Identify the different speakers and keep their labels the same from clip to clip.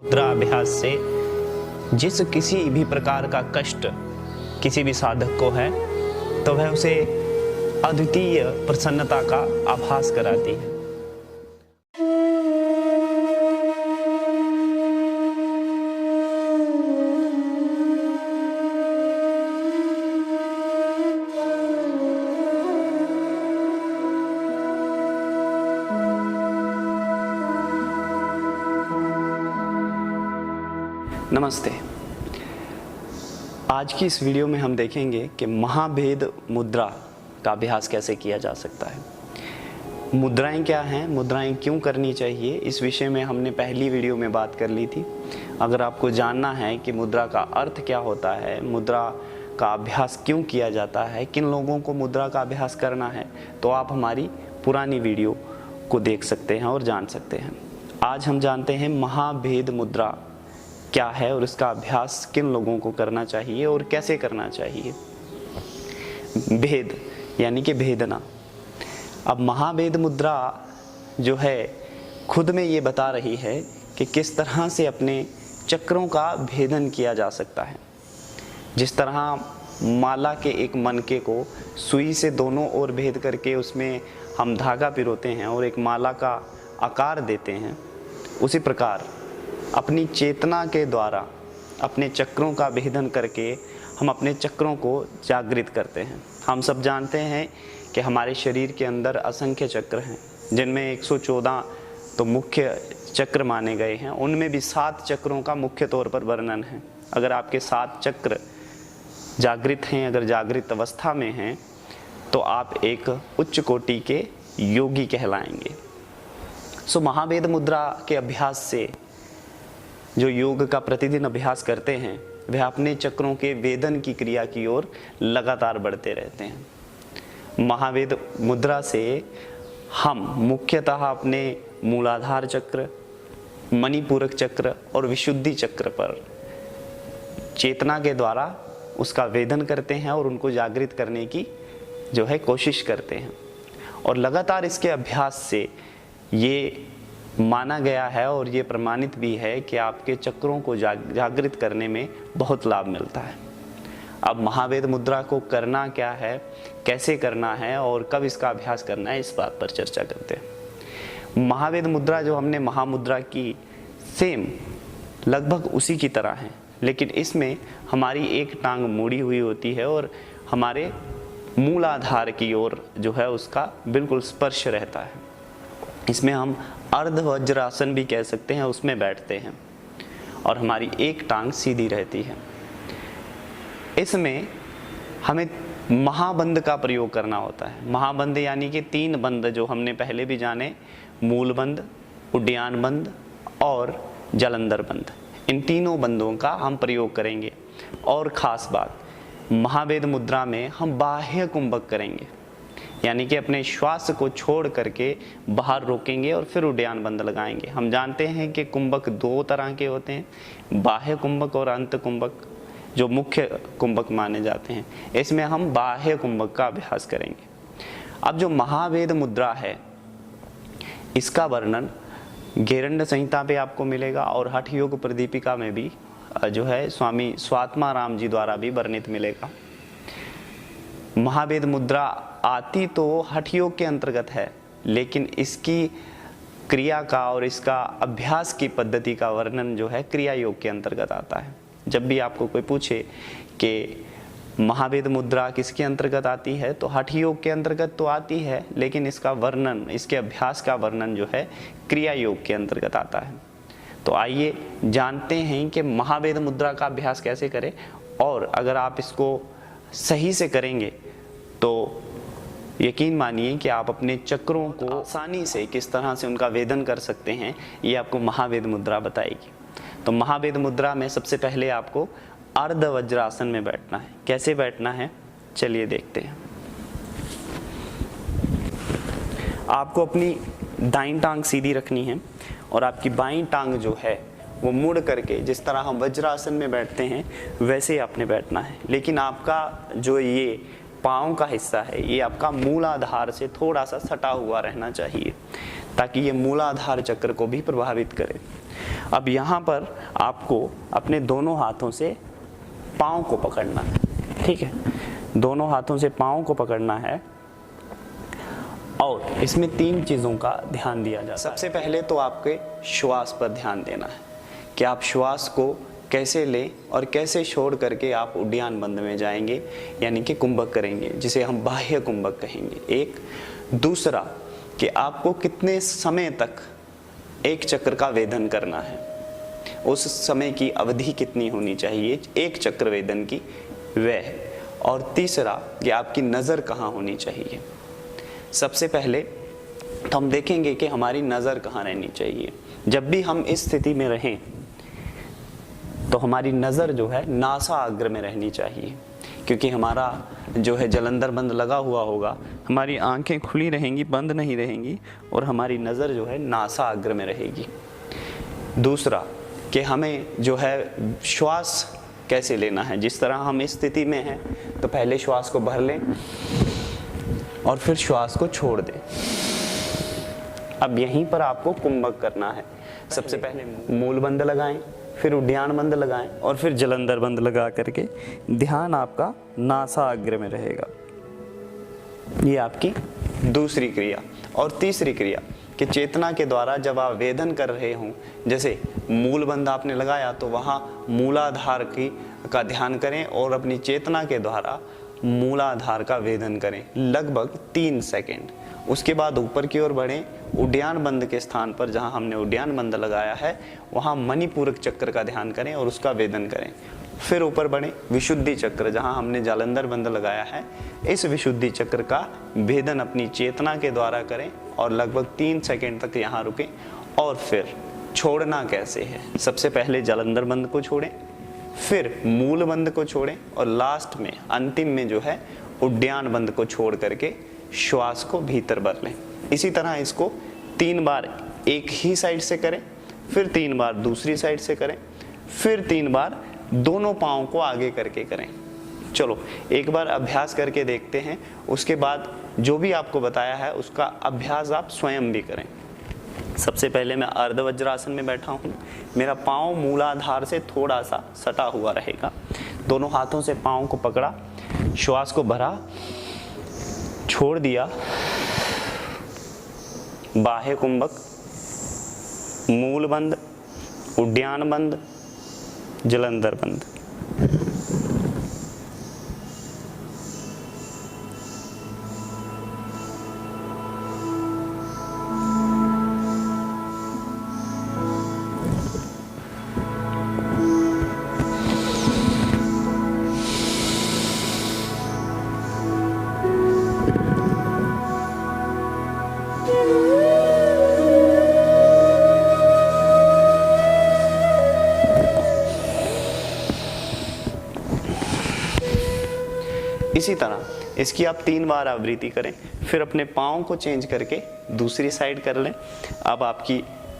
Speaker 1: मुद्रा अभ्यास से जिस किसी भी प्रकार का कष्ट किसी भी साधक को है तो वह उसे अद्वितीय प्रसन्नता का आभास कराती है। नमस्ते। आज की इस वीडियो में हम देखेंगे कि महाभेद मुद्रा का अभ्यास कैसे किया जा सकता है। मुद्राएं क्या हैं, मुद्राएं क्यों करनी चाहिए, इस विषय में हमने पहली वीडियो में बात कर ली थी। अगर आपको जानना है कि मुद्रा का अर्थ क्या होता है, मुद्रा का अभ्यास क्यों किया जाता है, किन लोगों को मुद्रा का अभ्यास करना है, तो आप हमारी पुरानी वीडियो को देख सकते हैं और जान सकते हैं। आज हम जानते हैं महाभेद मुद्रा क्या है और इसका अभ्यास किन लोगों को करना चाहिए और कैसे करना चाहिए। भेद यानी कि भेदना। अब महाभेद मुद्रा जो है खुद में ये बता रही है कि किस तरह से अपने चक्रों का भेदन किया जा सकता है। जिस तरह माला के एक मनके को सुई से दोनों ओर भेद करके उसमें हम धागा पिरोते हैं और एक माला का आकार देते हैं, उसी प्रकार अपनी चेतना के द्वारा अपने चक्रों का भेदन करके हम अपने चक्रों को जागृत करते हैं। हम सब जानते हैं कि हमारे शरीर के अंदर असंख्य चक्र हैं, जिनमें 114 तो मुख्य चक्र माने गए हैं। उनमें भी 7 चक्रों का मुख्य तौर पर वर्णन है। अगर आपके 7 चक्र जागृत हैं, अगर जागृत अवस्था में हैं, तो आप एक उच्च कोटि के योगी कहलाएंगे। महाभेद मुद्रा के अभ्यास से जो योग का प्रतिदिन अभ्यास करते हैं वह अपने चक्रों के वेदन की क्रिया की ओर लगातार बढ़ते रहते हैं। महाभेद मुद्रा से हम मुख्यतः अपने मूलाधार चक्र, मणिपूरक चक्र और विशुद्धि चक्र पर चेतना के द्वारा उसका वेदन करते हैं और उनको जागृत करने की जो है कोशिश करते हैं। और लगातार इसके अभ्यास से ये माना गया है और ये प्रमाणित भी है कि आपके चक्रों को जागृत करने में बहुत लाभ मिलता है। अब महाभेद मुद्रा को करना क्या है, कैसे करना है और कब इसका अभ्यास करना है, इस बात पर चर्चा करते हैं। महाभेद मुद्रा जो हमने महामुद्रा की सेम लगभग उसी की तरह है, लेकिन इसमें हमारी एक टांग मुड़ी हुई होती है और हमारे मूलाधार की ओर जो है उसका बिल्कुल स्पर्श रहता है। इसमें हम अर्ध वज्रासन भी कह सकते हैं, उसमें बैठते हैं और हमारी एक टांग सीधी रहती है। इसमें हमें महाबंध का प्रयोग करना होता है। महाबंध यानी कि 3 बंध जो हमने पहले भी जाने, मूल बंध, उड्डयन बंध और जलंधर बंध। इन तीनों बंधों का हम प्रयोग करेंगे। और ख़ास बात, महाभेद मुद्रा में हम बाह्य कुंभक करेंगे, यानी कि अपने श्वास को छोड़ करके बाहर रोकेंगे और फिर उड्डयन बंध लगाएंगे। हम जानते हैं कि कुंभक 2 तरह के होते हैं, बाह्य कुंभक और अंत कुंभक, जो मुख्य कुंभक माने जाते हैं। इसमें हम बाह्य कुंभक का अभ्यास करेंगे। अब जो महाभेद मुद्रा है इसका वर्णन घेरंड संहिता पे आपको मिलेगा और हठ योग प्रदीपिका में भी जो है स्वामी स्वात्माराम जी द्वारा भी वर्णित मिलेगा। महाभेद मुद्रा आती तो हठ योग के अंतर्गत है, लेकिन इसकी क्रिया का और इसका अभ्यास की पद्धति का वर्णन जो है क्रिया योग के अंतर्गत आता है। जब भी आपको कोई पूछे कि महाभेद मुद्रा किसके अंतर्गत आती है, तो हठ योग के अंतर्गत तो आती है, लेकिन इसका वर्णन, इसके अभ्यास का वर्णन जो है क्रिया योग के अंतर्गत आता है। तो आइए जानते हैं कि महाभेद मुद्रा का अभ्यास कैसे करें, और अगर आप इसको सही से करेंगे तो यकीन मानिए कि आप अपने चक्रों को आसानी से किस तरह से उनका वेदन कर सकते हैं, ये आपको महाभेद मुद्रा बताएगी। तो महाभेद मुद्रा में सबसे पहले आपको अर्ध वज्रासन में बैठना है। कैसे बैठना है, चलिए देखते हैं। आपको अपनी दाईं टांग सीधी रखनी है और आपकी बाईं टांग जो है वो मुड़ करके, जिस तरह हम वज्रासन में बैठते हैं वैसे ही आपने बैठना है। लेकिन आपका जो ये पाँव का हिस्सा है ये आपका मूलाधार से थोड़ा सा सटा हुआ रहना चाहिए, ताकि ये मूलाधार चक्र को भी प्रभावित करे। अब यहाँ पर आपको अपने दोनों हाथों से पाँव को पकड़ना है, ठीक है। दोनों हाथों से पाँव को पकड़ना है और इसमें 3 चीज़ों का ध्यान दिया जाता है। सबसे पहले तो आपके श्वास पर ध्यान देना है कि आप श्वास को कैसे लें और कैसे छोड़ करके आप उड्डयन बंद में जाएंगे, यानी कि कुंभक करेंगे, जिसे हम बाह्य कुंभक कहेंगे। एक दूसरा कि आपको कितने समय तक एक चक्र का वेदन करना है, उस समय की अवधि कितनी होनी चाहिए एक चक्र वेदन की, वह। और तीसरा कि आपकी नज़र कहाँ होनी चाहिए। सबसे पहले तो हम देखेंगे कि हमारी नज़र कहाँ रहनी चाहिए। जब भी हम इस स्थिति में रहें तो हमारी नज़र जो है नासाग्र में रहनी चाहिए, क्योंकि हमारा जो है जलंधर बंद लगा हुआ होगा, हमारी आंखें खुली रहेंगी, बंद नहीं रहेंगी, और हमारी नज़र जो है नासाग्र में रहेगी। दूसरा कि हमें जो है श्वास कैसे लेना है। जिस तरह हम इस स्थिति में हैं तो पहले श्वास को भर लें और फिर श्वास को छोड़ दें। अब यहीं पर आपको कुंभक करना है। सबसे पहले मूल बंद लगाएं, फिर उड्डयन बंद लगाएं और फिर जलंधर बंद लगा करके ध्यान आपका नासाग्र में रहेगा। ये आपकी दूसरी क्रिया। और तीसरी क्रिया कि चेतना के द्वारा जब आप वेदन कर रहे हों, जैसे मूल बंद आपने लगाया तो वहाँ मूलाधार का ध्यान करें और अपनी चेतना के द्वारा मूलाधार का वेदन करें लगभग 3 सेकंड। उसके बाद ऊपर की ओर बढ़ें, उड्डयन बंद के स्थान पर जहां हमने उड्डयन बंद लगाया है वहां मणिपूरक चक्र का ध्यान करें और उसका वेदन करें। फिर ऊपर बढ़ें, विशुद्धि चक्र जहां हमने जालंधर बंद लगाया है, इस विशुद्धि चक्र का भेदन अपनी चेतना के द्वारा करें और लगभग 3 सेकंड तक यहाँ रुकें। और फिर छोड़ना कैसे है, सबसे पहले जालंधर बंद को छोड़ें, फिर मूल बंद को छोड़ें और लास्ट में अंतिम में जो है उड्डयन बंद को छोड़ करके श्वास को भीतर भर लें। इसी तरह इसको 3 बार एक ही साइड से करें, फिर 3 बार दूसरी साइड से करें, फिर 3 बार दोनों पाँव को आगे करके करें। चलो एक बार अभ्यास करके देखते हैं, उसके बाद जो भी आपको बताया है उसका अभ्यास आप स्वयं भी करें। सबसे पहले मैं अर्ध वज्रासन में बैठा हूँ, मेरा पाँव मूलाधार से थोड़ा सा सटा हुआ रहेगा। दोनों हाथों से पाँव को पकड़ा, श्वास को भरा, छोड़ दिया, बाह्य कुंभक, मूल बंद, उड्डयन बंद, जलंधर बंद। इसी तरह इसकी आप 3 बार आवृत्ति करें, फिर अपने पाँव को चेंज करके दूसरी साइड कर लें। अब आपकी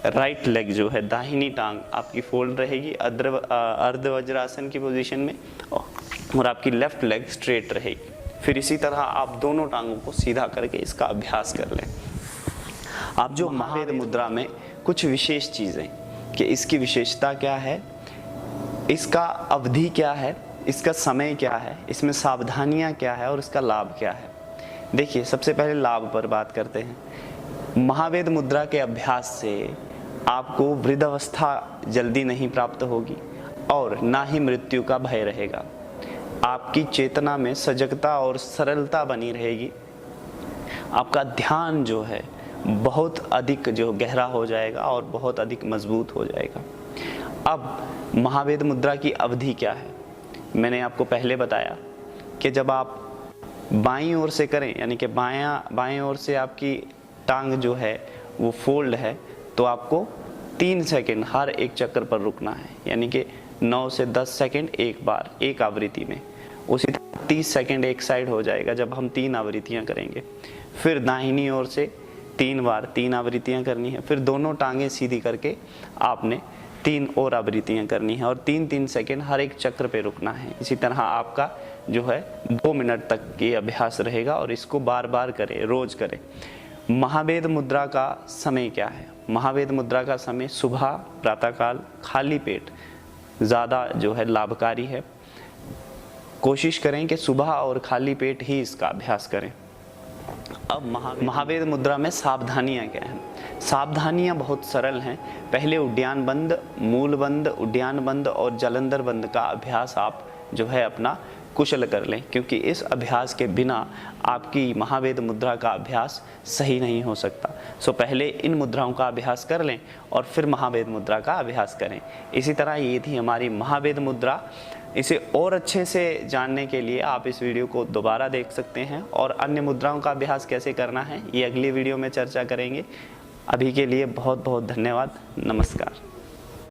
Speaker 1: राइट लेग जो है, दाहिनी टांग आपकी फोल्ड रहेगी अर्ध वज्रासन की पोजीशन में, और आपकी लेफ्ट लेग स्ट्रेट रहेगी। फिर इसी तरह आप दोनों टांगों को सीधा करके इसका अभ्यास कर लें। आप जो महावेद मुद्रा में कुछ विशेष चीज़ें कि इसकी विशेषता क्या है, इसका अवधि क्या है, इसका समय क्या है, इसमें सावधानियां क्या है और इसका लाभ क्या है। देखिए सबसे पहले लाभ पर बात करते हैं। महावेद मुद्रा के अभ्यास से आपको वृद्धावस्था जल्दी नहीं प्राप्त होगी और ना ही मृत्यु का भय रहेगा। आपकी चेतना में सजगता और सरलता बनी रहेगी। आपका ध्यान जो है बहुत अधिक जो गहरा हो जाएगा और बहुत अधिक मजबूत हो जाएगा। अब महावेद मुद्रा की अवधि क्या है, मैंने आपको पहले बताया कि जब आप बाईं ओर से करें, यानी कि बाएं ओर से आपकी टांग जो है वो फोल्ड है, तो आपको 3 सेकंड हर एक चक्र पर रुकना है, यानी कि 9 से 10 सेकंड एक बार एक आवृत्ति में। उसी 30 सेकंड एक साइड हो जाएगा जब हम 3 आवृत्तियां करेंगे। फिर दाहिनी ओर से 3 बार 3 आवृत्तियां करनी है, फिर दोनों टांगें सीधी करके आपने 3 और आवृत्तियां करनी है और 3-3 सेकंड हर एक चक्र पे रुकना है। इसी तरह आपका जो है 2 मिनट तक ये अभ्यास रहेगा और इसको बार बार करें, रोज करें। महाभेद मुद्रा का समय क्या है? महाभेद मुद्रा का समय सुबह प्रातःकाल खाली पेट ज़्यादा जो है लाभकारी है। कोशिश करें कि सुबह और खाली पेट ही इसका अभ्यास करें। अब महाभेद मुद्रा में सावधानियां क्या हैं? सावधानियां बहुत सरल हैं। पहले उड्डयन बंद, मूल बंद, उड्डयन बंद और जलंधर बंद का अभ्यास आप जो है अपना कुशल कर लें, क्योंकि इस अभ्यास के बिना आपकी महाभेद मुद्रा का अभ्यास सही नहीं हो सकता। सो पहले इन मुद्राओं का अभ्यास कर लें और फिर महाभेद मुद्रा का अभ्यास करें। इसी तरह ये थी हमारी महाभेद मुद्रा। इसे और अच्छे से जानने के लिए आप इस वीडियो को दोबारा देख सकते हैं और अन्य मुद्राओं का अभ्यास कैसे करना है ये अगली वीडियो में चर्चा करेंगे। अभी के लिए बहुत बहुत धन्यवाद। नमस्कार।